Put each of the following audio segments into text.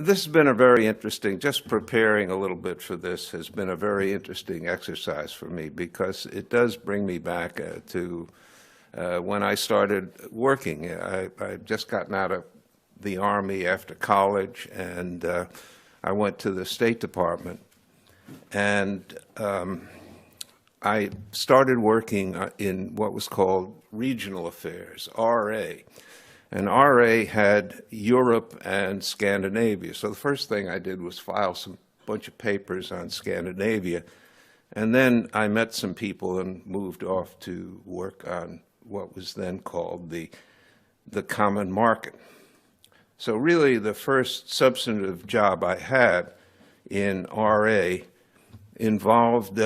This has been a very interesting, just preparing a little bit for this has been a very interesting exercise for me because it does bring me back to when I started working. I'd just gotten out of the Army after college, and I went to the State Department, and I started working in what was called Regional Affairs, RA. And RA had Europe and Scandinavia. So the first thing I did was file some bunch of papers on Scandinavia. And then I met some people and moved off to work on what was then called the common market. So really the first substantive job I had in RA involved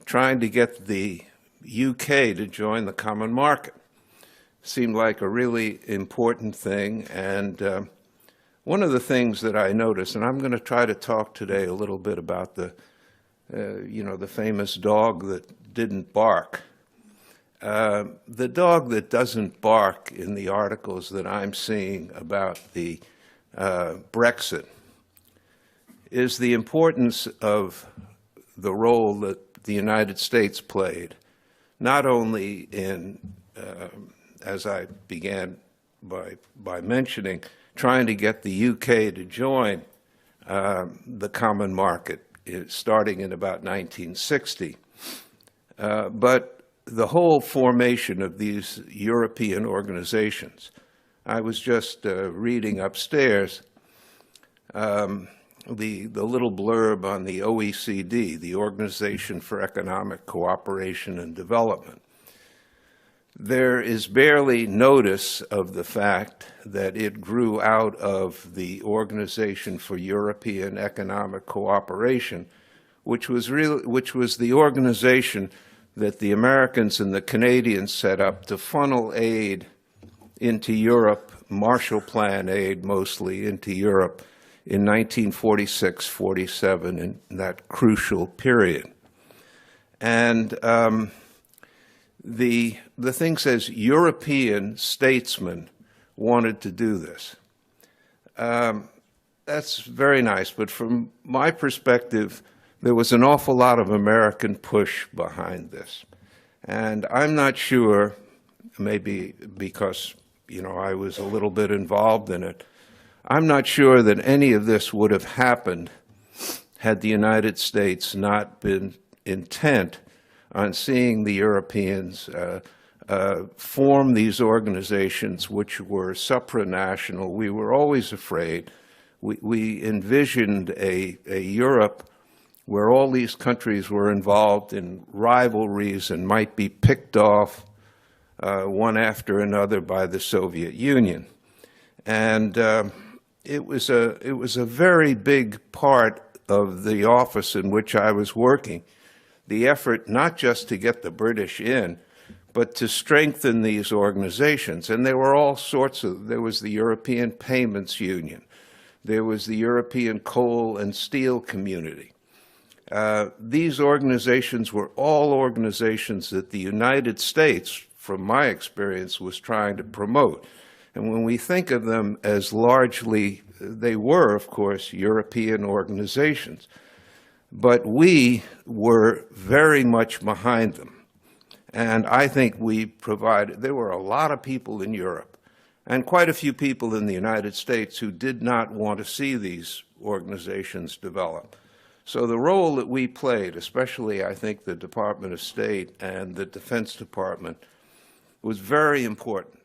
trying to get the UK to join the common market. Seemed like a really important thing, and one of the things that I noticed, and I'm going to try to talk today a little bit about the famous dog that didn't bark. The dog that doesn't bark in the articles that I'm seeing about the Brexit is the importance of the role that the United States played, not only in as I began by mentioning, trying to get the UK to join the common market starting in about 1960. But the whole formation of these European organizations, I was just reading upstairs the little blurb on the OECD, the Organization for Economic Cooperation and Development. There is barely notice of the fact that it grew out of the Organization for European Economic Cooperation, which was the organization that the Americans and the Canadians set up to funnel aid into Europe, Marshall Plan aid mostly into Europe in 1946-47, in that crucial period. And the thing says European statesmen wanted to do this. That's very nice, but from my perspective, there was an awful lot of American push behind this. And I'm not sure, maybe because, I was a little bit involved in it, I'm not sure that any of this would have happened had the United States not been intent on seeing the Europeans form these organizations which were supranational. We were always afraid. We envisioned a Europe where all these countries were involved in rivalries and might be picked off one after another by the Soviet Union. And it was a very big part of the office in which I was working, the effort not just to get the British in, but to strengthen these organizations. And there were all sorts of, there was the European Payments Union, there was the European Coal and Steel Community. These organizations were all organizations that the United States, from my experience, was trying to promote. And when we think of them as largely, they were, of course, European organizations. But we were very much behind them. And I think we provided, there were a lot of people in Europe and quite a few people in the United States who did not want to see these organizations develop. So the role that we played, especially I think the Department of State and the Defense Department, was very important.